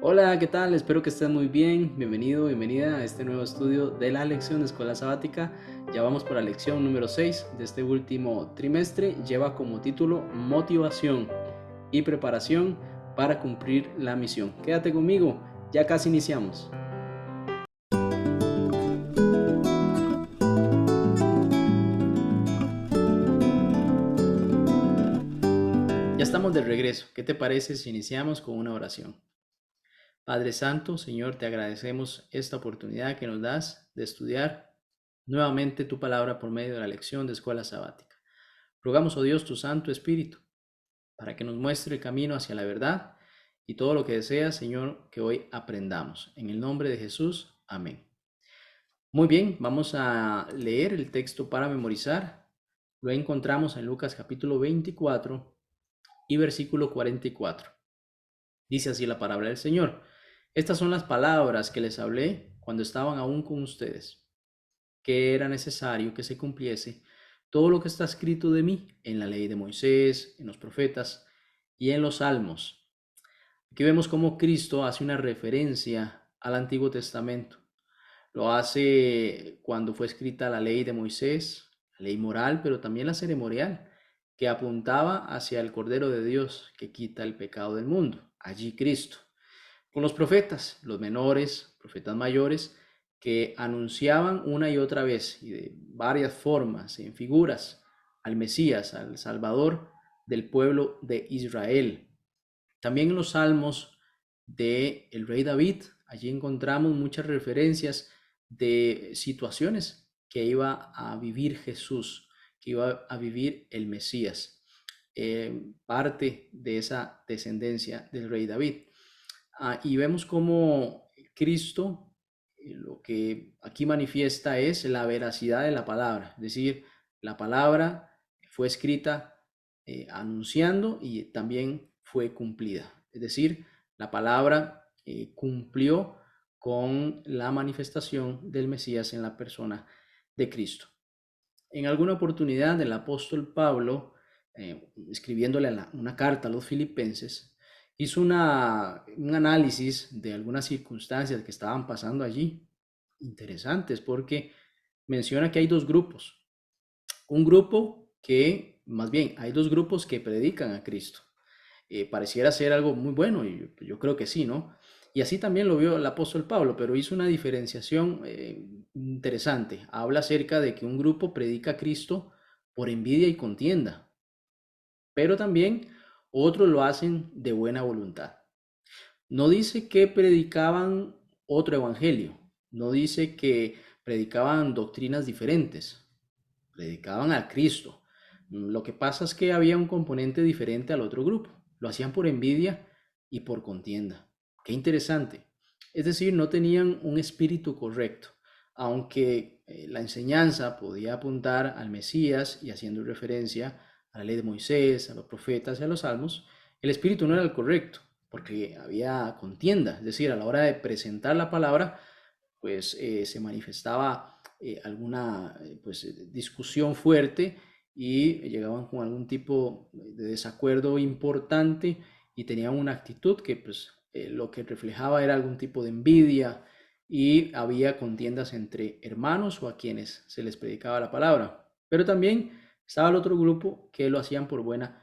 Hola, ¿qué tal? Espero que estés muy bien. Bienvenido, bienvenida a este nuevo estudio de la lección de Escuela Sabática. Ya vamos por la lección número 6 de este último trimestre. Lleva como título Motivación y preparación para cumplir la misión. Quédate conmigo, ya casi iniciamos. Ya estamos de regreso. ¿Qué te parece si iniciamos con una oración? Padre Santo, Señor, te agradecemos esta oportunidad que nos das de estudiar nuevamente tu palabra por medio de la lección de Escuela Sabática. Rogamos, oh Dios, tu Santo Espíritu, para que nos muestre el camino hacia la verdad y todo lo que deseas, Señor, que hoy aprendamos. En el nombre de Jesús, amén. Muy bien, vamos a leer el texto para memorizar. Lo encontramos en Lucas capítulo 24 y versículo 44. Dice así la palabra del Señor. Estas son las palabras que les hablé cuando estaban aún con ustedes, que era necesario que se cumpliese todo lo que está escrito de mí en la ley de Moisés, en los profetas y en los salmos. Aquí vemos cómo Cristo hace una referencia al Antiguo Testamento. Lo hace cuando fue escrita la ley de Moisés, la ley moral, pero también la ceremonial, que apuntaba hacia el Cordero de Dios que quita el pecado del mundo. Allí Cristo. Con los profetas, los menores, profetas mayores, que anunciaban una y otra vez y de varias formas, en figuras, al Mesías, al Salvador del pueblo de Israel. También en los salmos de el rey David, allí encontramos muchas referencias de situaciones que iba a vivir Jesús, que iba a vivir el Mesías, parte de esa descendencia del rey David. Y vemos cómo Cristo, lo que aquí manifiesta es la veracidad de la palabra, es decir, la palabra fue escrita anunciando y también fue cumplida, es decir, la palabra cumplió con la manifestación del Mesías en la persona de Cristo. En alguna oportunidad el apóstol Pablo, escribiéndole una carta a los filipenses, hizo un análisis de algunas circunstancias que estaban pasando allí, interesantes, porque menciona que hay dos grupos. Un grupo que, más bien, hay dos grupos que predican a Cristo. Pareciera ser algo muy bueno, y yo creo que sí, ¿no? Y así también lo vio el apóstol Pablo, pero hizo una diferenciación interesante. Habla acerca de que un grupo predica a Cristo por envidia y contienda, pero también otros lo hacen de buena voluntad. No dice que predicaban otro evangelio, no dice que predicaban doctrinas diferentes, predicaban a Cristo. Lo que pasa es que había un componente diferente al otro grupo. Lo hacían por envidia y por contienda. Qué interesante. Es decir, no tenían un espíritu correcto, aunque la enseñanza podía apuntar al Mesías y haciendo referencia a la ley de Moisés, a los profetas y a los salmos, el espíritu no era el correcto, porque había contienda, es decir, a la hora de presentar la palabra, pues se manifestaba alguna discusión fuerte y llegaban con algún tipo de desacuerdo importante y tenían una actitud que pues lo que reflejaba era algún tipo de envidia y había contiendas entre hermanos o a quienes se les predicaba la palabra. Pero también estaba el otro grupo que lo hacían por buena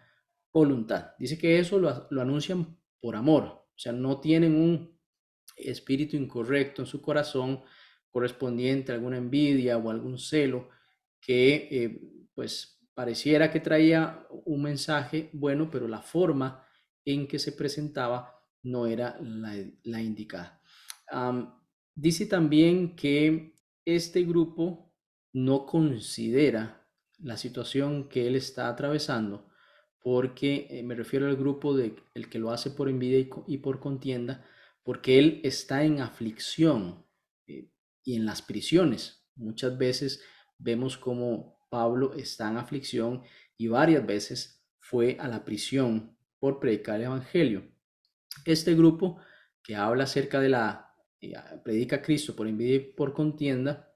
voluntad. Dice que eso lo anuncian por amor, o sea, no tienen un espíritu incorrecto en su corazón correspondiente a alguna envidia o algún celo que pues pareciera que traía un mensaje bueno, pero la forma en que se presentaba no era la indicada. Um, Dice también que este grupo no considera la situación que él está atravesando, porque me refiero al grupo de el que lo hace por envidia y por contienda, porque él está en aflicción eh, y en las prisiones. Muchas veces vemos como Pablo está en aflicción y varias veces fue a la prisión por predicar el evangelio. Este grupo que habla acerca de la predica a Cristo por envidia y por contienda,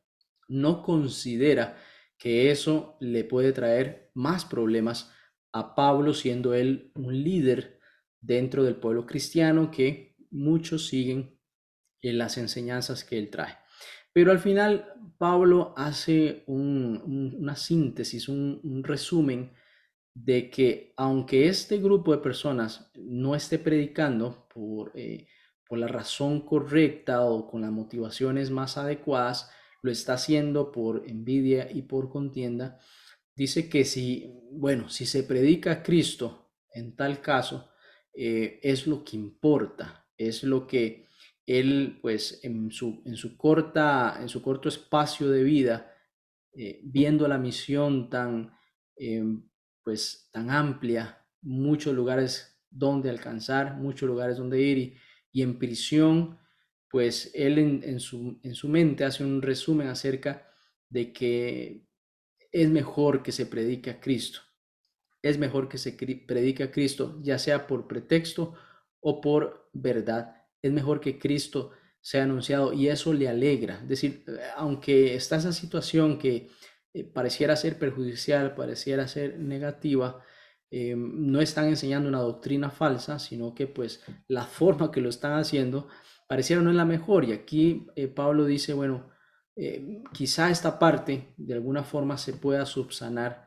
no considera que eso le puede traer más problemas a Pablo, siendo él un líder dentro del pueblo cristiano que muchos siguen las enseñanzas que él trae. Pero al final Pablo hace una síntesis, un resumen de que aunque este grupo de personas no esté predicando por la razón correcta o con las motivaciones más adecuadas, lo está haciendo por envidia y por contienda. Dice que si se predica a Cristo en tal caso, es lo que importa, es lo que él, pues, en su corto espacio de vida, viendo la misión eh, tan amplia, muchos lugares donde alcanzar, muchos lugares donde ir y en prisión, pues él en su mente hace un resumen acerca de que es mejor que se predique a Cristo. Es mejor que se predique a Cristo, ya sea por pretexto o por verdad. Es mejor que Cristo sea anunciado y eso le alegra. Es decir, aunque está esa situación que pareciera ser perjudicial, pareciera ser negativa, no están enseñando una doctrina falsa, sino que pues la forma que lo están haciendo pareciera no es la mejor. Y aquí Pablo dice, bueno, quizá esta parte de alguna forma se pueda subsanar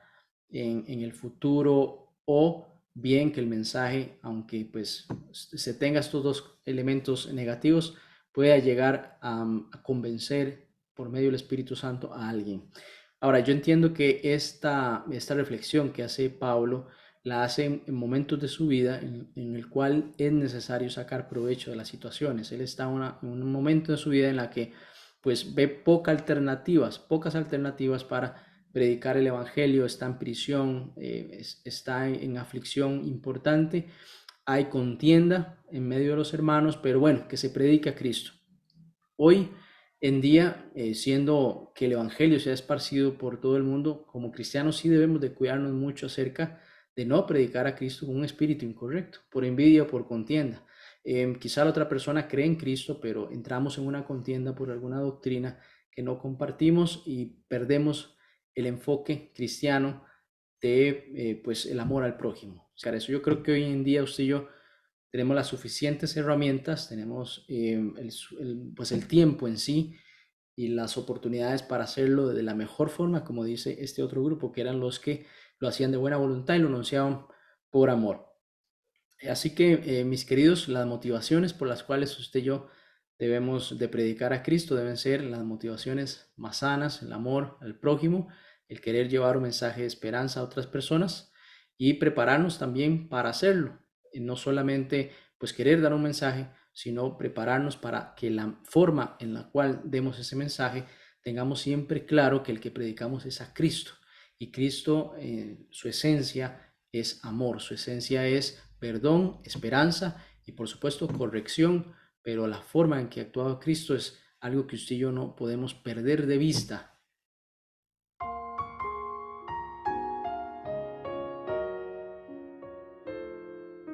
en el futuro, o bien que el mensaje, aunque pues se tenga estos dos elementos negativos, pueda llegar a convencer por medio del Espíritu Santo a alguien. Ahora, yo entiendo que esta reflexión que hace Pablo la hace en momentos de su vida en el cual es necesario sacar provecho de las situaciones. Él está en un momento de su vida en la que pues ve pocas alternativas para predicar el evangelio, está en prisión, está en aflicción importante, hay contienda en medio de los hermanos, pero bueno, que se predique a Cristo. Hoy en día, siendo que el evangelio se ha esparcido por todo el mundo, como cristianos sí debemos de cuidarnos mucho acerca de no predicar a Cristo con un espíritu incorrecto, por envidia o por contienda. Quizá la otra persona cree en Cristo, pero entramos en una contienda por alguna doctrina que no compartimos y perdemos el enfoque cristiano de pues el amor al prójimo. O sea, eso yo creo que hoy en día usted y yo tenemos las suficientes herramientas, tenemos pues el tiempo en sí y las oportunidades para hacerlo de la mejor forma, como dice este otro grupo, que eran los que lo hacían de buena voluntad y lo anunciaban por amor. Así que, mis queridos, las motivaciones por las cuales usted y yo debemos de predicar a Cristo deben ser las motivaciones más sanas, el amor al prójimo, el querer llevar un mensaje de esperanza a otras personas y prepararnos también para hacerlo. Y no solamente pues querer dar un mensaje, sino prepararnos para que la forma en la cual demos ese mensaje tengamos siempre claro que el que predicamos es a Cristo. Y Cristo, su esencia es amor, su esencia es perdón, esperanza y por supuesto corrección, pero la forma en que actuaba Cristo es algo que usted y yo no podemos perder de vista.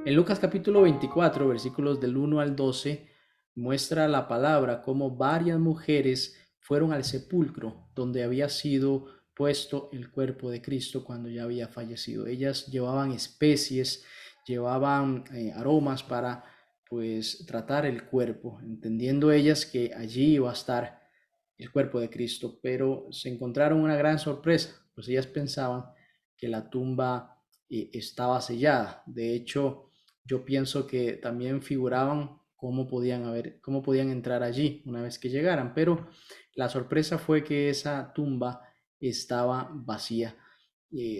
En Lucas capítulo 24, versículos del 1 al 12, muestra la palabra cómo varias mujeres fueron al sepulcro donde había sido puesto el cuerpo de Cristo cuando ya había fallecido. Ellas llevaban especies, llevaban aromas para pues tratar el cuerpo, entendiendo ellas que allí iba a estar el cuerpo de Cristo, pero se encontraron una gran sorpresa, pues ellas pensaban que la tumba estaba sellada. De hecho, yo pienso que también figuraban cómo podían entrar allí una vez que llegaran, pero la sorpresa fue que esa tumba estaba vacía.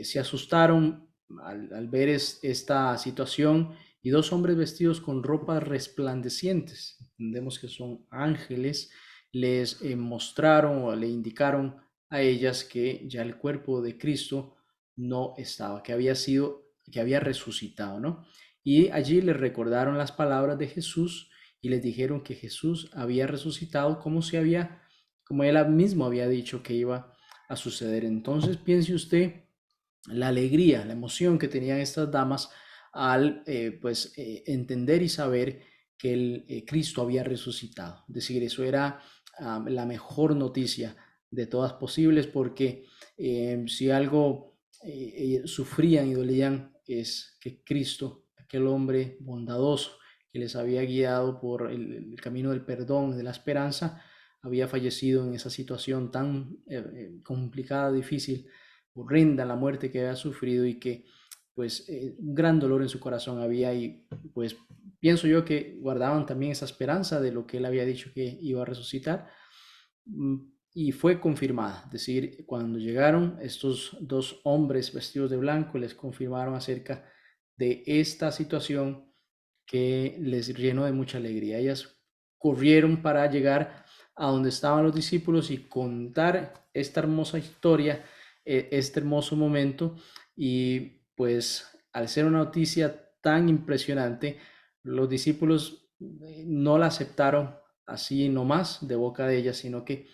Se asustaron al ver esta situación y dos hombres vestidos con ropas resplandecientes, entendemos que son ángeles, les mostraron o le indicaron a ellas que ya el cuerpo de Cristo no estaba, que había resucitado, ¿no? Y allí les recordaron las palabras de Jesús y les dijeron que Jesús había resucitado como él mismo había dicho que iba a suceder. Entonces piense usted la alegría, la emoción que tenían estas damas al entender y saber que el Cristo había resucitado. Es decir, eso era la mejor noticia de todas posibles, porque si algo sufrían y dolían es que Cristo, aquel hombre bondadoso que les había guiado por el camino del perdón, de la esperanza, había fallecido en esa situación tan complicada, difícil, horrenda, la muerte que había sufrido y que pues un gran dolor en su corazón había y pues pienso yo que guardaban también esa esperanza de lo que él había dicho que iba a resucitar. Y fue confirmada, es decir, cuando llegaron estos dos hombres vestidos de blanco, les confirmaron acerca de esta situación que les llenó de mucha alegría. Ellas corrieron para llegar a donde estaban los discípulos y contar esta hermosa historia, este hermoso momento. Y pues al ser una noticia tan impresionante, los discípulos no la aceptaron así nomás de boca de ellas, sino que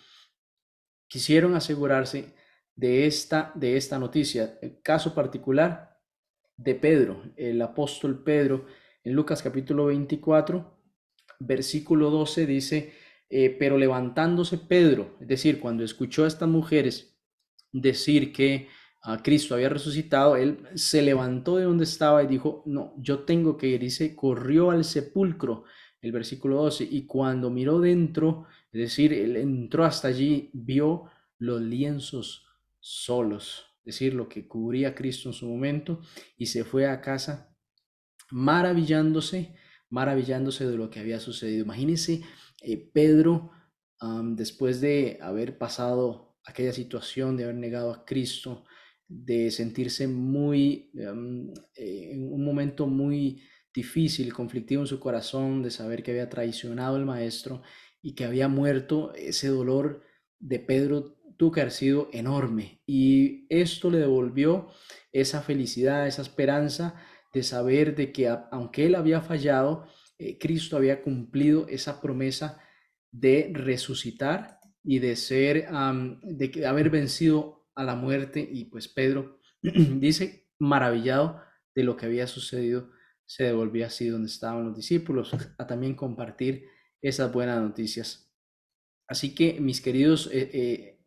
quisieron asegurarse de esta noticia. El caso particular de Pedro, el apóstol Pedro, en Lucas capítulo 24, versículo 12 dice, pero levantándose Pedro, es decir, cuando escuchó a estas mujeres decir que Cristo había resucitado, él se levantó de donde estaba y dijo, no, yo tengo que ir, y se corrió al sepulcro, el versículo 12, y cuando miró dentro, es decir, él entró hasta allí, vio los lienzos solos, es decir, lo que cubría a Cristo en su momento, y se fue a casa maravillándose, maravillándose de lo que había sucedido. Imagínense, Pedro, después de haber pasado aquella situación, de haber negado a Cristo, de sentirse muy, en un momento muy difícil, conflictivo en su corazón, de saber que había traicionado al maestro y que había muerto, ese dolor de Pedro tuvo que haber sido enorme. Y esto le devolvió esa felicidad, esa esperanza de saber de que aunque él había fallado, Cristo había cumplido esa promesa de resucitar y de ser, de haber vencido a la muerte. Y pues Pedro dice, maravillado de lo que había sucedido, se devolvió así donde estaban los discípulos a también compartir esas buenas noticias. Así que, mis queridos,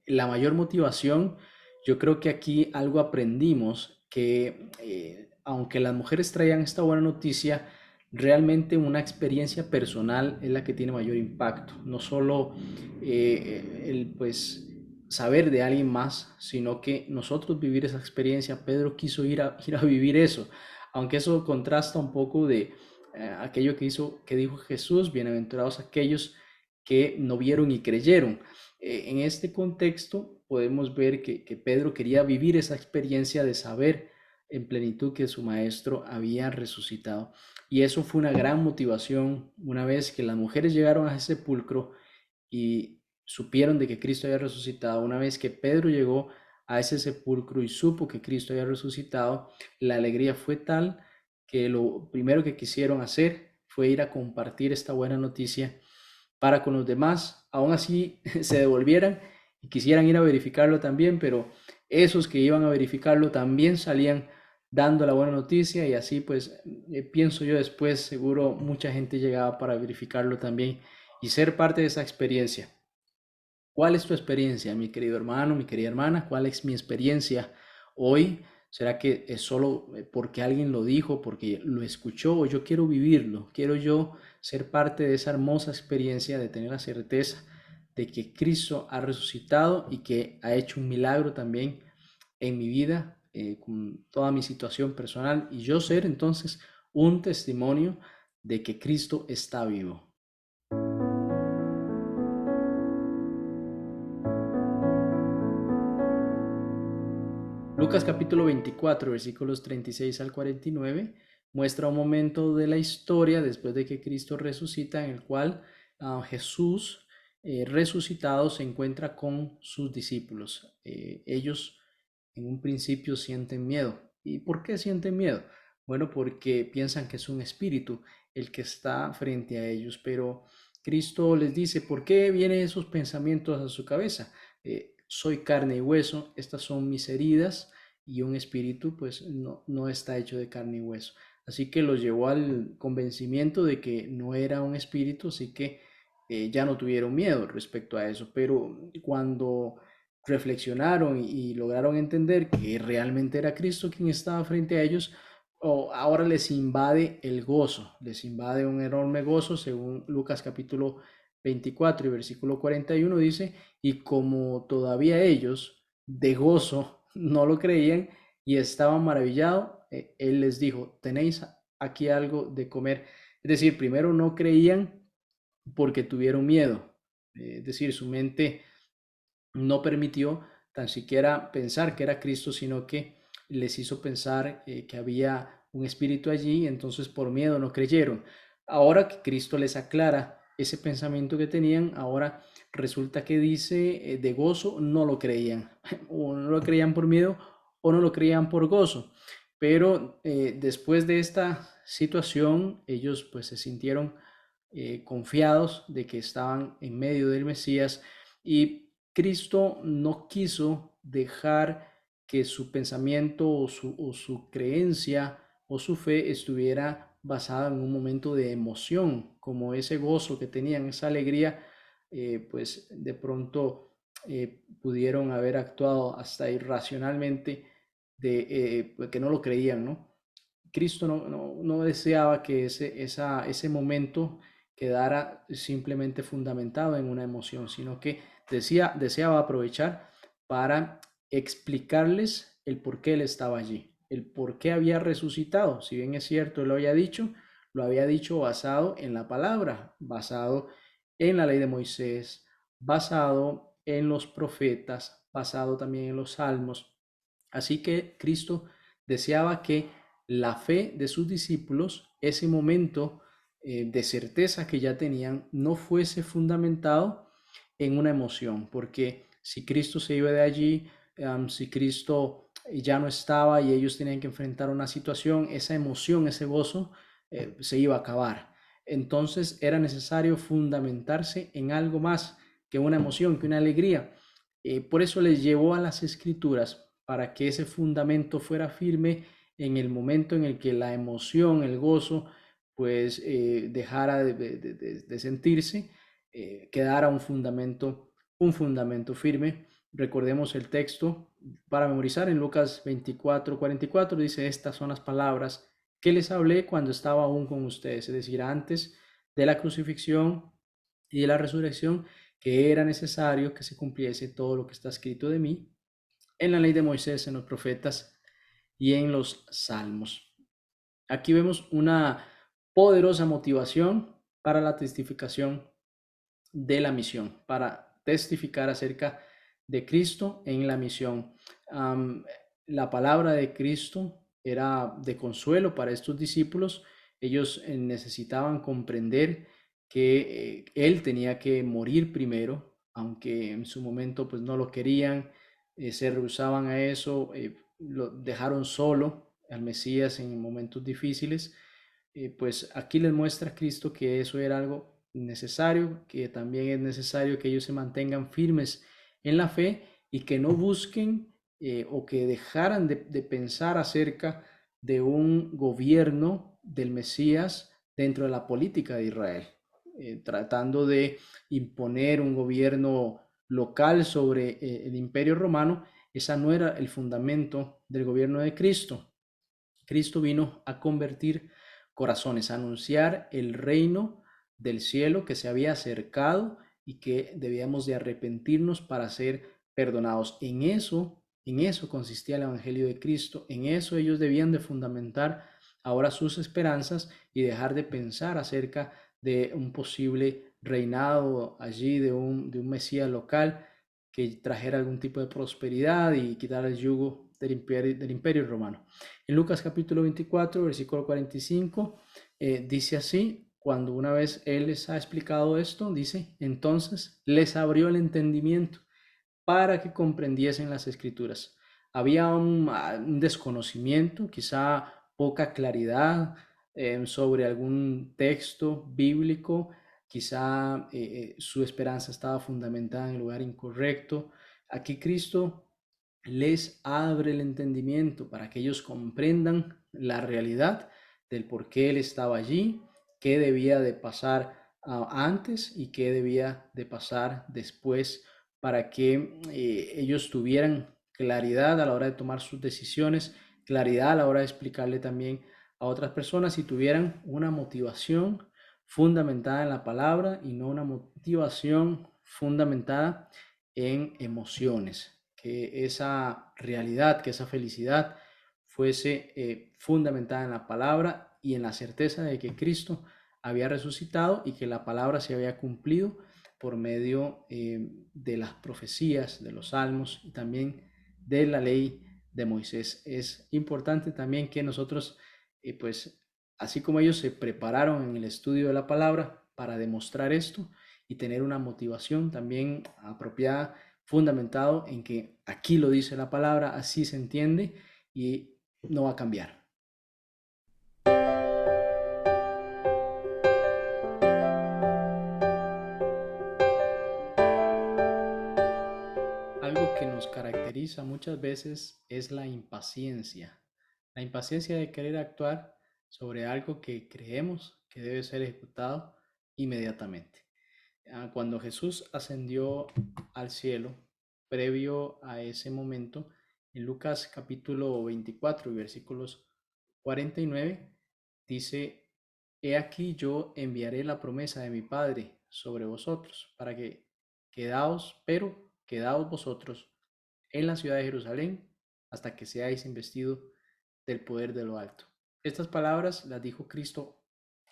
la mayor motivación, yo creo que aquí algo aprendimos, que aunque las mujeres traían esta buena noticia, realmente una experiencia personal es la que tiene mayor impacto. No solo el pues saber de alguien más, sino que nosotros vivir esa experiencia. Pedro quiso ir a vivir eso, aunque eso contrasta un poco de aquello que dijo Jesús, bienaventurados aquellos que no vieron y creyeron. En este contexto podemos ver que Pedro quería vivir esa experiencia de saber en plenitud que su maestro había resucitado. Y eso fue una gran motivación una vez que las mujeres llegaron a ese sepulcro y supieron de que Cristo había resucitado. Una vez que Pedro llegó a ese sepulcro y supo que Cristo había resucitado, la alegría fue tal que lo primero que quisieron hacer fue ir a compartir esta buena noticia para con los demás. Aún así se devolvieran y quisieran ir a verificarlo también, pero esos que iban a verificarlo también salían dando la buena noticia, y así pues pienso yo, después seguro mucha gente llegaba para verificarlo también y ser parte de esa experiencia. ¿Cuál es tu experiencia, mi querido hermano, mi querida hermana? ¿Cuál es mi experiencia hoy? ¿Será que es solo porque alguien lo dijo, porque lo escuchó, o yo quiero vivirlo? ¿Quiero yo ser parte de esa hermosa experiencia de tener la certeza de que Cristo ha resucitado y que ha hecho un milagro también en mi vida, con toda mi situación personal, y yo ser entonces un testimonio de que Cristo está vivo? Lucas capítulo 24, versículos 36 al 49, muestra un momento de la historia después de que Cristo resucita, en el cual Jesús resucitado se encuentra con sus discípulos. Ellos en un principio sienten miedo. ¿Y por qué sienten miedo? Bueno, porque piensan que es un espíritu el que está frente a ellos, pero Cristo les dice, ¿por qué vienen esos pensamientos a su cabeza? Soy carne y hueso, estas son mis heridas, y un espíritu pues no está hecho de carne y hueso. Así que los llevó al convencimiento de que no era un espíritu, así que ya no tuvieron miedo respecto a eso. Pero cuando reflexionaron y lograron entender que realmente era Cristo quien estaba frente a ellos, o ahora les invade el gozo, les invade un enorme gozo, según Lucas capítulo 24 y versículo 41 dice, y como todavía ellos de gozo no lo creían y estaban maravillados, él les dijo, ¿tenéis aquí algo de comer? Es decir, primero no creían porque tuvieron miedo, es decir, su mente no permitió tan siquiera pensar que era Cristo, sino que les hizo pensar que había un espíritu allí, entonces por miedo no creyeron. Ahora que Cristo les aclara ese pensamiento que tenían, ahora resulta que dice de gozo no lo creían, o no lo creían por miedo o no lo creían por gozo. Pero después de esta situación, ellos pues se sintieron confiados de que estaban en medio del Mesías y Cristo no quiso dejar que su pensamiento o su creencia o su fe estuviera basada en un momento de emoción, como ese gozo que tenían, esa alegría, pues de pronto pudieron haber actuado hasta irracionalmente de que no lo creían, ¿no? Cristo no deseaba que ese momento quedara simplemente fundamentado en una emoción, sino que deseaba aprovechar para explicarles el por qué él estaba allí, el por qué había resucitado. Si bien es cierto, él lo había dicho basado en la palabra, basado en la ley de Moisés, basado en los profetas, basado también en los salmos. Así que Cristo deseaba que la fe de sus discípulos, ese momento de certeza que ya tenían, no fuese fundamentado en una emoción, porque si Cristo se iba de allí, si Cristo ya no estaba y ellos tenían que enfrentar una situación, esa emoción, ese gozo, se iba a acabar. Entonces era necesario fundamentarse en algo más que una emoción, que una alegría. Por eso les llevó a las escrituras para que ese fundamento fuera firme en el momento en el que la emoción, el gozo, pues dejara de sentirse, quedara un fundamento firme. Recordemos el texto para memorizar en Lucas 24:44, dice, estas son las palabras que les hablé cuando estaba aún con ustedes, es decir, antes de la crucifixión y de la resurrección, que era necesario que se cumpliese todo lo que está escrito de mí en la ley de Moisés, en los profetas y en los salmos. Aquí vemos una poderosa motivación para la testificación de la misión, para testificar acerca de Cristo en la misión. Um, la palabra de Cristo era de consuelo para estos discípulos. Ellos necesitaban comprender que Él tenía que morir primero, aunque en su momento pues no lo querían, se rehusaban a eso, lo dejaron solo al Mesías en momentos difíciles. Pues aquí les muestra Cristo que eso era algo necesario, que también es necesario que ellos se mantengan firmes en la fe y que no busquen o que dejaran de pensar acerca de un gobierno del Mesías dentro de la política de Israel, tratando de imponer un gobierno local sobre el imperio romano. Esa no era el fundamento del gobierno de Cristo. Cristo vino a convertir corazones, a anunciar el reino del cielo que se había acercado y que debíamos de arrepentirnos para ser perdonados. En eso consistía el evangelio de Cristo, en eso ellos debían de fundamentar ahora sus esperanzas y dejar de pensar acerca de un posible reinado allí de un Mesías local que trajera algún tipo de prosperidad y quitar el yugo del imperio romano. En Lucas capítulo 24, versículo 45, dice así, cuando una vez Él les ha explicado esto, dice, entonces les abrió el entendimiento para que comprendiesen las escrituras. Había un desconocimiento, quizá poca claridad sobre algún texto bíblico, quizá su esperanza estaba fundamentada en el lugar incorrecto. Aquí Cristo les abre el entendimiento para que ellos comprendan la realidad del por qué Él estaba allí, qué debía de pasar antes y qué debía de pasar después para que ellos tuvieran claridad a la hora de tomar sus decisiones claridad a la hora de explicarle también a otras personas si tuvieran una motivación fundamentada en la palabra y no una motivación fundamentada en emociones, que esa realidad, que esa felicidad fuese fundamentada en la palabra y en la certeza de que Cristo había resucitado y que la palabra se había cumplido por medio de las profecías, de los salmos y también de la ley de Moisés. Es importante también que nosotros, pues, así como ellos se prepararon en el estudio de la palabra para demostrar esto y tener una motivación también apropiada, fundamentado en que aquí lo dice la palabra, así se entiende y no va a cambiar. Algo que nos caracteriza muchas veces es la impaciencia de querer actuar sobre algo que creemos que debe ser ejecutado inmediatamente. Cuando Jesús ascendió al cielo, previo a ese momento, en Lucas capítulo 24 y versículos 49, dice, He aquí yo enviaré la promesa de mi Padre sobre vosotros, para que quedaos vosotros en la ciudad de Jerusalén hasta que seáis investidos del poder de lo alto. Estas palabras las dijo Cristo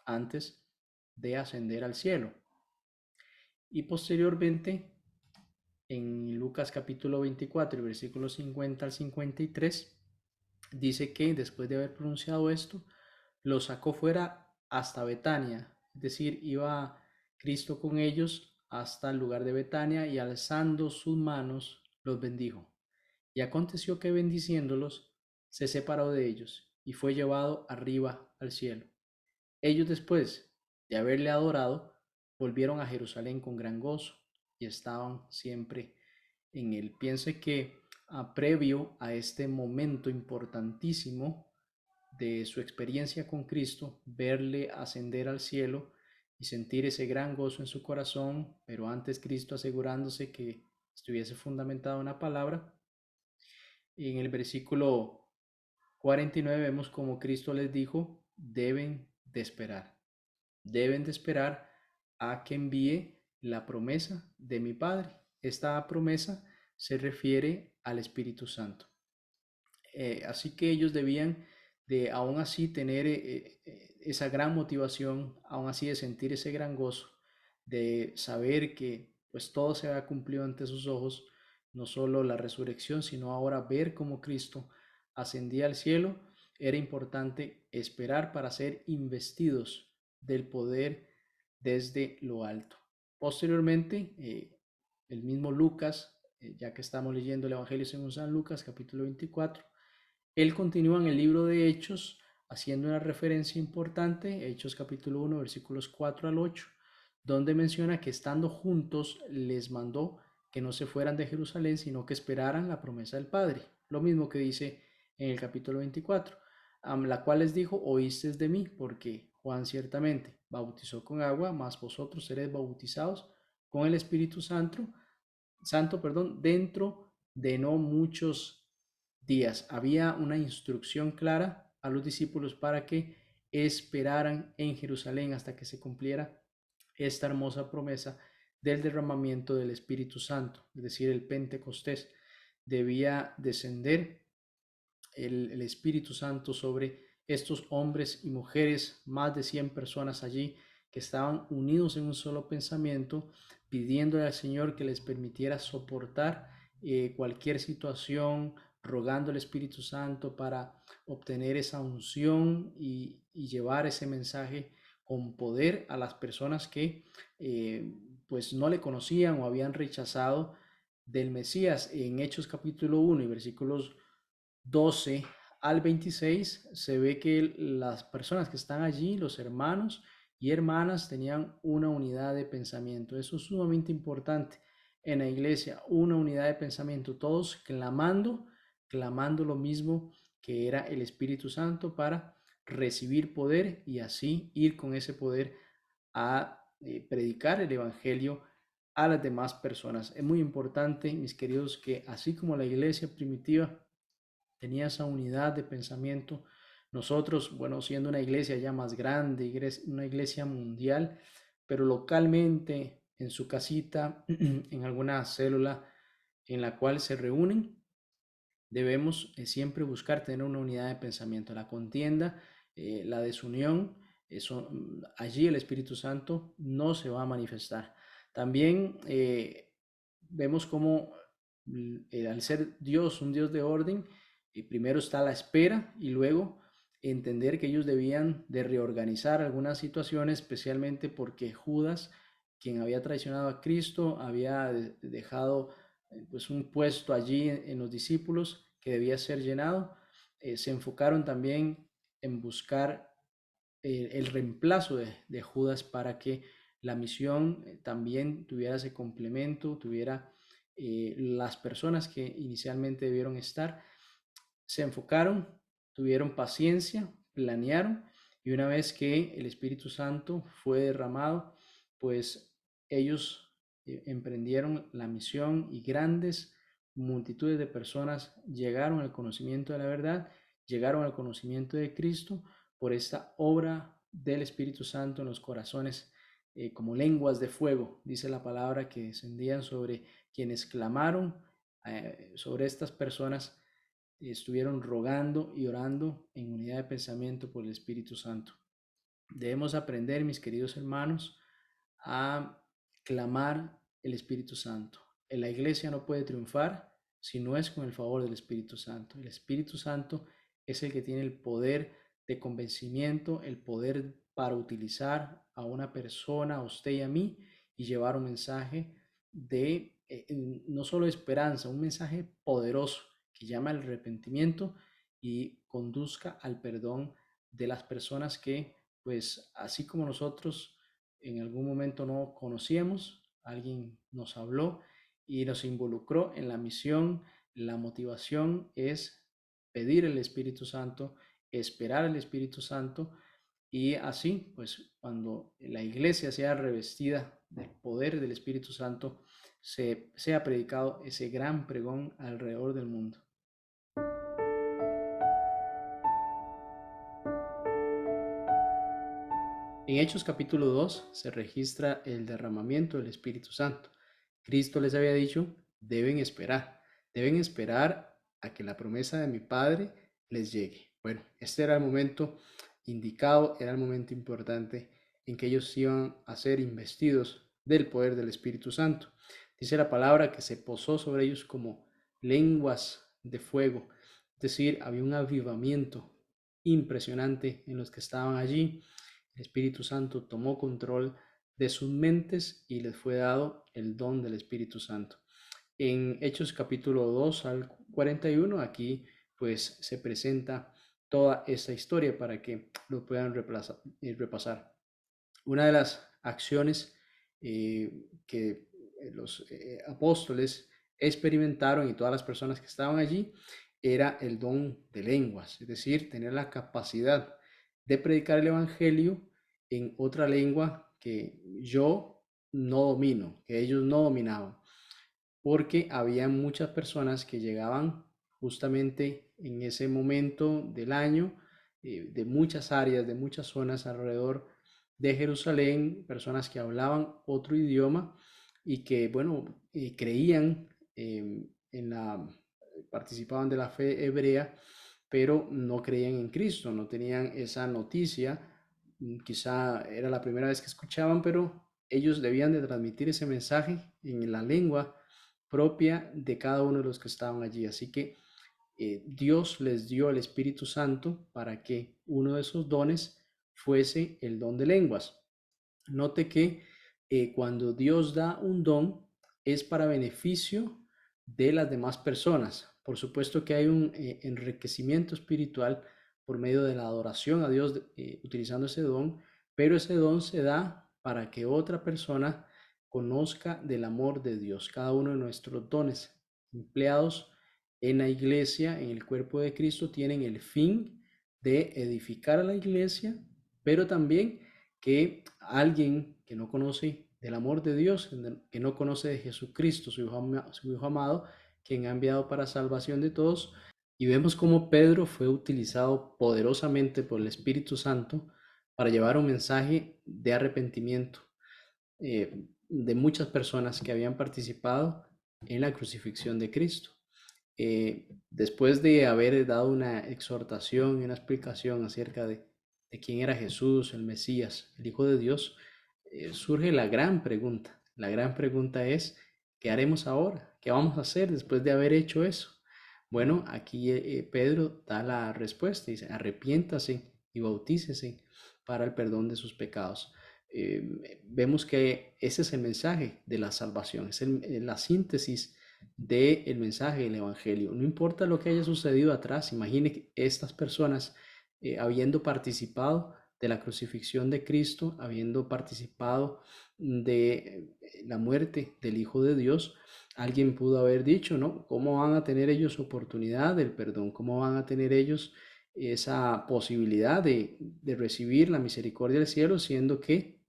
antes de ascender al cielo. Y posteriormente, en Lucas capítulo 24, versículos 50 al 53, dice que después de haber pronunciado esto, lo sacó fuera hasta Betania, es decir, iba Cristo con ellos hasta el lugar de Betania y alzando sus manos los bendijo. Y aconteció que bendiciéndolos, se separó de ellos y fue llevado arriba al cielo. Ellos después de haberle adorado, volvieron a Jerusalén con gran gozo y estaban siempre en él. Piense que previo a este momento importantísimo de su experiencia con Cristo, verle ascender al cielo y sentir ese gran gozo en su corazón, pero antes Cristo asegurándose que estuviese fundamentado en la palabra. En el versículo 49 vemos como Cristo les dijo, deben de esperar a que envíe la promesa de mi Padre. Esta promesa se refiere al Espíritu Santo. Así que ellos debían de aún así tener esa gran motivación, aún así de sentir ese gran gozo, de saber que pues todo se ha cumplido ante sus ojos, no solo la resurrección, sino ahora ver cómo Cristo ascendía al cielo. Era importante esperar para ser investidos del poder desde lo alto. Posteriormente, el mismo Lucas, ya que estamos leyendo el Evangelio según San Lucas, capítulo 24, él continúa en el libro de Hechos haciendo una referencia importante, Hechos capítulo 1, versículos 4 al 8, donde menciona que estando juntos les mandó que no se fueran de Jerusalén, sino que esperaran la promesa del Padre. Lo mismo que dice en el capítulo 24, la cual les dijo, oísteis de mí, porque Juan ciertamente bautizó con agua, mas vosotros seréis bautizados con el Espíritu Santo, dentro de no muchos días. Había una instrucción clara a los discípulos para que esperaran en Jerusalén hasta que se cumpliera esta hermosa promesa del derramamiento del Espíritu Santo, es decir, el Pentecostés. Debía descender el Espíritu Santo sobre estos hombres y mujeres, más de 100 personas allí que estaban unidos en un solo pensamiento, pidiéndole al Señor que les permitiera soportar cualquier situación, rogando al Espíritu Santo para obtener esa unción y llevar ese mensaje con poder a las personas que pues no le conocían o habían rechazado del Mesías. En Hechos capítulo 1 y versículos 12 al 26 se ve que las personas que están allí, los hermanos y hermanas, tenían una unidad de pensamiento. Eso es sumamente importante en la iglesia, una unidad de pensamiento, todos clamando lo mismo que era el Espíritu Santo para recibir poder y así ir con ese poder a predicar el Evangelio a las demás personas. Es muy importante, mis queridos, que así como la iglesia primitiva tenía esa unidad de pensamiento. Nosotros, bueno, siendo una iglesia ya más grande, una iglesia mundial, pero localmente en su casita, en alguna célula en la cual se reúnen, debemos siempre buscar tener una unidad de pensamiento. La contienda, la desunión, allí el Espíritu Santo no se va a manifestar. También vemos cómo al ser Dios un Dios de orden, primero está la espera y luego entender que ellos debían de reorganizar algunas situaciones, especialmente porque Judas, quien había traicionado a Cristo, había dejado pues un puesto allí en los discípulos que debía ser llenado. Se enfocaron también en buscar el reemplazo de Judas para que la misión también tuviera ese complemento, tuviera las personas que inicialmente debieron estar. Se enfocaron, tuvieron paciencia, planearon, y una vez que el Espíritu Santo fue derramado, pues ellos emprendieron la misión y grandes multitudes de personas llegaron al conocimiento de la verdad, llegaron al conocimiento de Cristo por esta obra del Espíritu Santo en los corazones, como lenguas de fuego, dice la palabra, que descendían sobre quienes clamaron sobre estas personas, estuvieron rogando y orando en unidad de pensamiento por el Espíritu Santo. Debemos aprender, mis queridos hermanos, a clamar el Espíritu Santo. En la iglesia no puede triunfar si no es con el favor del Espíritu Santo. El Espíritu Santo es el que tiene el poder de convencimiento, el poder para utilizar a una persona, a usted y a mí, y llevar un mensaje de no solo esperanza, un mensaje poderoso que llama al arrepentimiento y conduzca al perdón de las personas que, pues así como nosotros en algún momento no conocíamos, alguien nos habló y nos involucró en la misión. La motivación es pedir el Espíritu Santo, esperar el Espíritu Santo, y así, pues cuando la iglesia sea revestida del poder del Espíritu Santo, sea predicado ese gran pregón alrededor del mundo. En Hechos capítulo 2 se registra el derramamiento del Espíritu Santo. Cristo les había dicho, deben esperar a que la promesa de mi Padre les llegue. Bueno, este era el momento indicado, era el momento importante en que ellos iban a ser investidos del poder del Espíritu Santo. Dice la palabra que se posó sobre ellos como lenguas de fuego, es decir, había un avivamiento impresionante en los que estaban allí. El Espíritu Santo tomó control de sus mentes y les fue dado el don del Espíritu Santo. En Hechos capítulo 2 al 41, aquí pues se presenta toda esta historia para que lo puedan repasar. Una de las acciones que los apóstoles experimentaron y todas las personas que estaban allí era el don de lenguas, es decir, tener la capacidad de predicar el Evangelio en otra lengua que yo no domino, que ellos no dominaban, porque había muchas personas que llegaban justamente en ese momento del año, de muchas áreas, de muchas zonas alrededor de Jerusalén, personas que hablaban otro idioma y que, bueno, creían participaban de la fe hebrea, pero no creían en Cristo, no tenían esa noticia. Quizá era la primera vez que escuchaban, pero ellos debían de transmitir ese mensaje en la lengua propia de cada uno de los que estaban allí. Así que Dios les dio el Espíritu Santo para que uno de esos dones fuese el don de lenguas. Note que cuando Dios da un don es para beneficio de las demás personas. Por supuesto que hay un enriquecimiento espiritual por medio de la adoración a Dios utilizando ese don, pero ese don se da para que otra persona conozca del amor de Dios. Cada uno de nuestros dones empleados en la iglesia, en el cuerpo de Cristo, tienen el fin de edificar a la iglesia, pero también que alguien que no conoce del amor de Dios, que no conoce de Jesucristo, su Hijo amado, quien ha enviado para salvación de todos, Y vemos cómo Pedro fue utilizado poderosamente por el Espíritu Santo para llevar un mensaje de arrepentimiento de muchas personas que habían participado en la crucifixión de Cristo. Después de haber dado una exhortación y una explicación acerca de quién era Jesús, el Mesías, el Hijo de Dios, surge la gran pregunta. La gran pregunta es, ¿qué haremos ahora? ¿Qué vamos a hacer después de haber hecho eso? Bueno, aquí Pedro da la respuesta, dice, arrepiéntase y bautícese para el perdón de sus pecados. Vemos que ese es el mensaje de la salvación, es la síntesis del mensaje del Evangelio. No importa lo que haya sucedido atrás, imagine que estas personas habiendo participado de la crucifixión de Cristo, habiendo participado de la muerte del Hijo de Dios, alguien pudo haber dicho, ¿no? ¿Cómo van a tener ellos oportunidad del perdón? ¿Cómo van a tener ellos esa posibilidad de recibir la misericordia del cielo, siendo que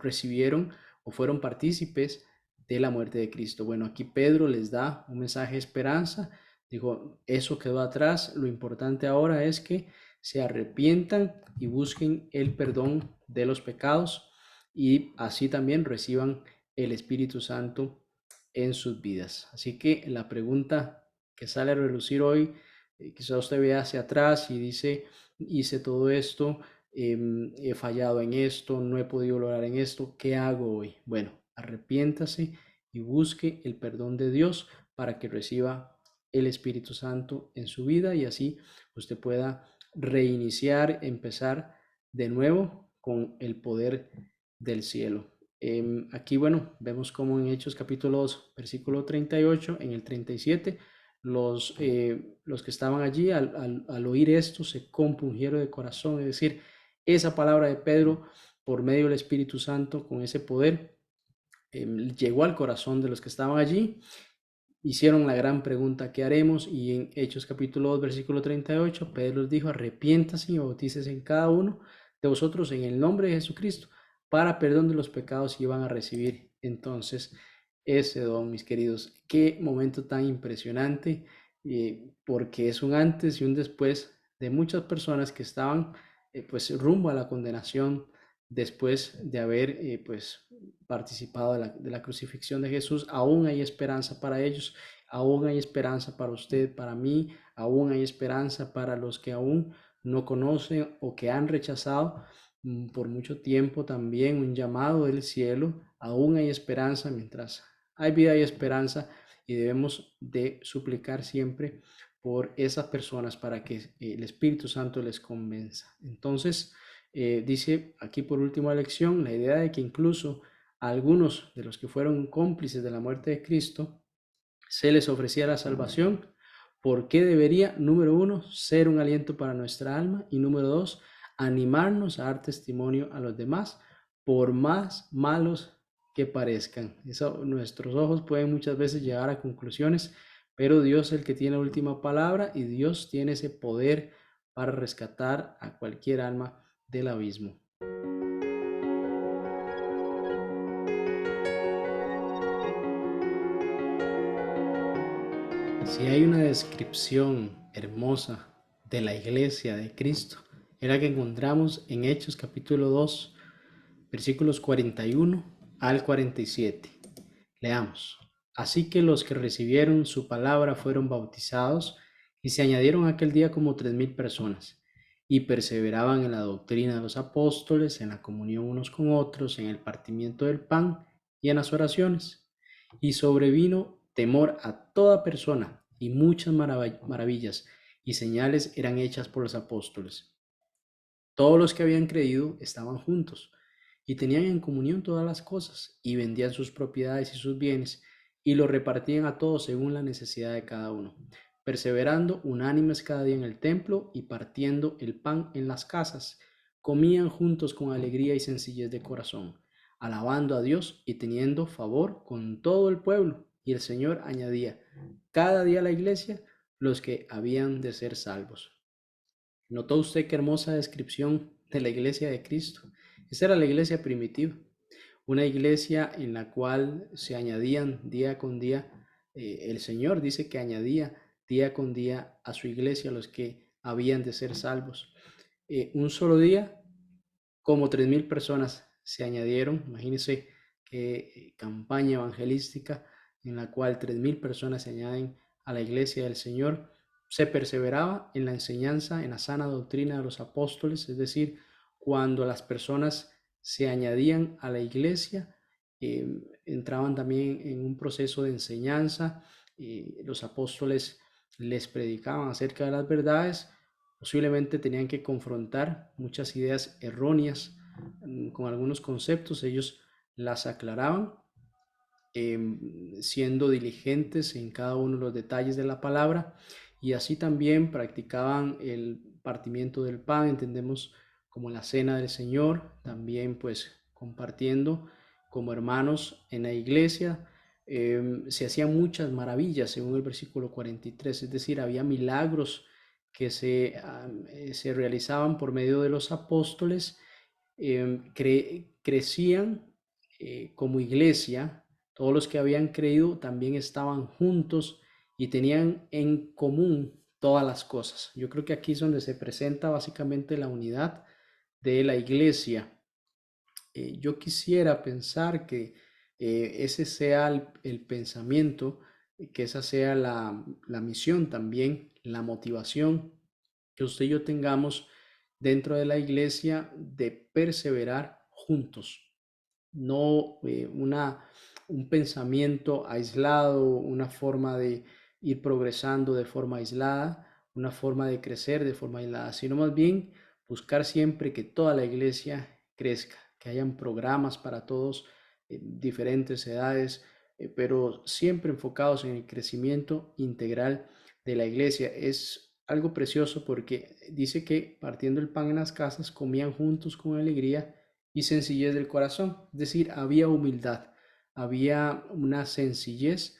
recibieron o fueron partícipes de la muerte de Cristo? Bueno, aquí Pedro les da un mensaje de esperanza. Dijo, eso quedó atrás, lo importante ahora es que se arrepientan y busquen el perdón de los pecados y así también reciban el Espíritu Santo en sus vidas. Así que la pregunta que sale a relucir hoy, quizá usted vea hacia atrás y dice, hice todo esto, he fallado en esto, no he podido lograr en esto, ¿qué hago hoy? Bueno, arrepiéntase y busque el perdón de Dios para que reciba el Espíritu Santo en su vida y así usted pueda reiniciar, empezar de nuevo con el poder del cielo. Aquí, bueno, vemos como en Hechos capítulo 2, versículo 38, en el 37, los que estaban allí al oír esto se compungieron de corazón, es decir, esa palabra de Pedro por medio del Espíritu Santo con ese poder llegó al corazón de los que estaban allí, hicieron la gran pregunta, ¿qué haremos? Y en Hechos capítulo 2, versículo 38, Pedro les dijo, arrepiéntase y bautícese en cada uno de vosotros en el nombre de Jesucristo para perdón de los pecados y van a recibir entonces ese don, mis queridos. Qué momento tan impresionante, porque es un antes y un después de muchas personas que estaban pues rumbo a la condenación después de haber pues participado de la crucifixión de Jesús. Aún hay esperanza para ellos, aún hay esperanza para usted, para mí, aún hay esperanza para los que aún no conocen o que han rechazado por mucho tiempo también un llamado del cielo. Aún hay esperanza, mientras hay vida y esperanza, y debemos de suplicar siempre por esas personas para que el Espíritu Santo les convenza. Entonces, dice aquí por última lección, la idea de que incluso a algunos de los que fueron cómplices de la muerte de Cristo se les ofreciera salvación. ¿Por qué debería, número uno, ser un aliento para nuestra alma? Y número dos, animarnos a dar testimonio a los demás, por más malos que parezcan. Eso, nuestros ojos pueden muchas veces llegar a conclusiones, pero Dios es el que tiene la última palabra y Dios tiene ese poder para rescatar a cualquier alma del abismo. Si hay una descripción hermosa de la iglesia de Cristo, era que encontramos en Hechos capítulo 2, versículos 41 al 47. Leamos. Así que los que recibieron su palabra fueron bautizados y se añadieron aquel día como 3,000 personas y perseveraban en la doctrina de los apóstoles, en la comunión unos con otros, en el partimiento del pan y en las oraciones. Y sobrevino temor a toda persona y muchas maravillas y señales eran hechas por los apóstoles. Todos los que habían creído estaban juntos y tenían en comunión todas las cosas y vendían sus propiedades y sus bienes y los repartían a todos según la necesidad de cada uno, perseverando unánimes cada día en el templo y partiendo el pan en las casas, comían juntos con alegría y sencillez de corazón, alabando a Dios y teniendo favor con todo el pueblo. Y el Señor añadía cada día a la iglesia los que habían de ser salvos. ¿Notó usted qué hermosa descripción de la iglesia de Cristo? Esa era la iglesia primitiva, una iglesia en la cual se añadían día con día, el Señor dice que añadía día con día a su iglesia, los que habían de ser salvos. Un solo día, como 3.000 personas se añadieron. Imagínense qué campaña evangelística en la cual 3.000 personas se añaden a la iglesia del Señor. Se perseveraba en la enseñanza, en la sana doctrina de los apóstoles, es decir, cuando las personas se añadían a la iglesia, entraban también en un proceso de enseñanza. Los apóstoles les predicaban acerca de las verdades. Posiblemente tenían que confrontar muchas ideas erróneas con algunos conceptos. Ellos las aclaraban, siendo diligentes en cada uno de los detalles de la palabra, y así también practicaban el partimiento del pan, entendemos como la cena del Señor, también pues compartiendo como hermanos en la iglesia. Se hacían muchas maravillas según el versículo 43, es decir, había milagros que se realizaban por medio de los apóstoles. Crecían como iglesia. Todos los que habían creído también estaban juntos y tenían en común todas las cosas. Yo creo que aquí es donde se presenta básicamente la unidad de la iglesia. Yo quisiera pensar que ese sea el pensamiento, que esa sea la misión también, la motivación que usted y yo tengamos dentro de la iglesia, de perseverar juntos, no un pensamiento aislado, una forma de ir progresando de forma aislada, una forma de crecer de forma aislada, sino más bien buscar siempre que toda la iglesia crezca, que hayan programas para todos, diferentes edades, pero siempre enfocados en el crecimiento integral de la iglesia. Es algo precioso porque dice que partiendo el pan en las casas comían juntos con alegría y sencillez del corazón. Es decir, había humildad, había una sencillez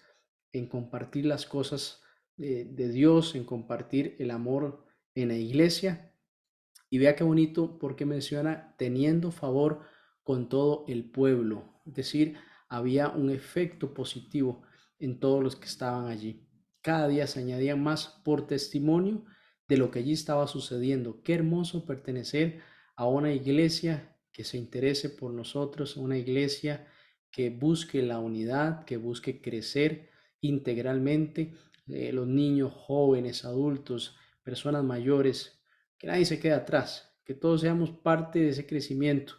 en compartir las cosas de Dios, en compartir el amor en la iglesia. Y vea qué bonito porque menciona teniendo favor con todo el pueblo. Es decir, había un efecto positivo en todos los que estaban allí. Cada día se añadían más por testimonio de lo que allí estaba sucediendo. Qué hermoso pertenecer a una iglesia que se interese por nosotros, una iglesia que busque la unidad, que busque crecer integralmente. Los niños, jóvenes, adultos, personas mayores, que nadie se quede atrás, que todos seamos parte de ese crecimiento.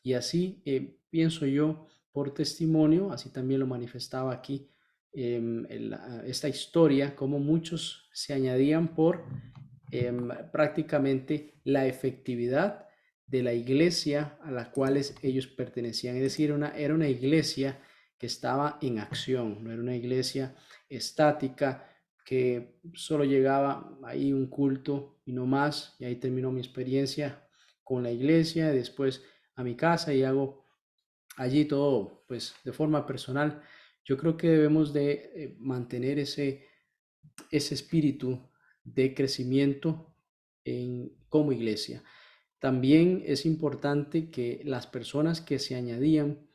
Y así pienso yo por testimonio, así también lo manifestaba aquí esta historia, como muchos se añadían por prácticamente la efectividad de la iglesia a la cual ellos pertenecían. Es decir, era una iglesia que estaba en acción, no era una iglesia estática que solo llegaba ahí un culto y no más, y ahí terminó mi experiencia con la iglesia, después a mi casa y hago allí todo pues de forma personal. Yo creo que debemos de mantener ese espíritu de crecimiento como iglesia. También es importante que las personas que se añadían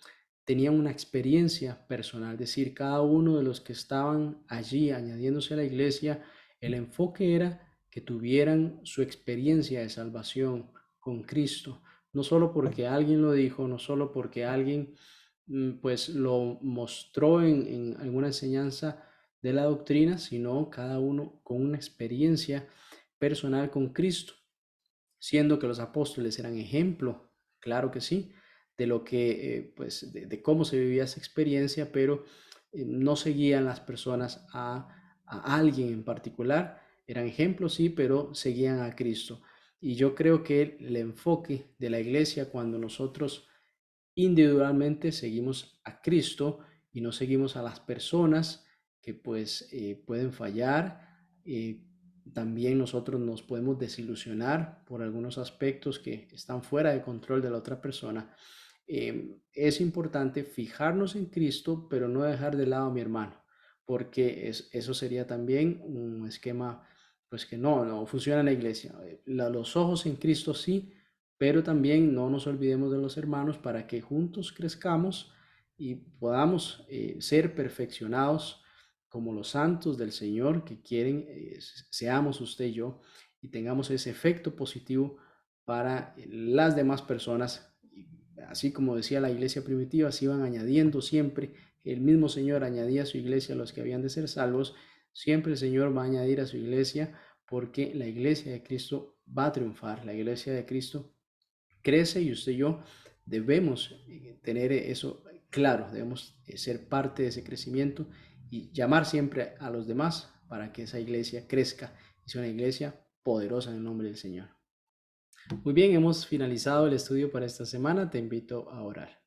tenían una experiencia personal, es decir, cada uno de los que estaban allí añadiéndose a la iglesia, el enfoque era que tuvieran su experiencia de salvación con Cristo, no solo porque alguien lo dijo, no solo porque alguien pues lo mostró en alguna enseñanza de la doctrina, sino cada uno con una experiencia personal con Cristo, siendo que los apóstoles eran ejemplo, claro que sí, de lo que, pues, de cómo se vivía esa experiencia, pero no seguían las personas a alguien en particular, eran ejemplos, sí, pero seguían a Cristo. Y yo creo que el enfoque de la iglesia cuando nosotros individualmente seguimos a Cristo y no seguimos a las personas que pues pueden fallar. También nosotros nos podemos desilusionar por algunos aspectos que están fuera de control de la otra persona. Es importante fijarnos en Cristo, pero no dejar de lado a mi hermano, porque eso sería también un esquema pues que no funciona en la iglesia. Los ojos en Cristo sí, pero también no nos olvidemos de los hermanos para que juntos crezcamos y podamos ser perfeccionados como los santos del Señor que quieren, seamos usted y yo y tengamos ese efecto positivo para las demás personas. Y así como decía la iglesia primitiva, se iban añadiendo siempre, el mismo Señor añadía a su iglesia a los que habían de ser salvos, siempre el Señor va a añadir a su iglesia porque la iglesia de Cristo va a triunfar, la iglesia de Cristo crece y usted y yo debemos tener eso claro, debemos ser parte de ese crecimiento y llamar siempre a los demás para que esa iglesia crezca y sea una iglesia poderosa en el nombre del Señor. Muy bien, hemos finalizado el estudio para esta semana. Te invito a orar.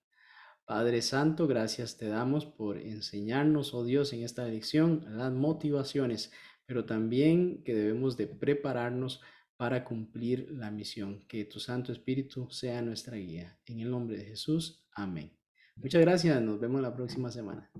Padre Santo, gracias te damos por enseñarnos, oh Dios, en esta lección las motivaciones, pero también que debemos de prepararnos para cumplir la misión. Que tu Santo Espíritu sea nuestra guía. En el nombre de Jesús, amén. Muchas gracias, nos vemos la próxima semana.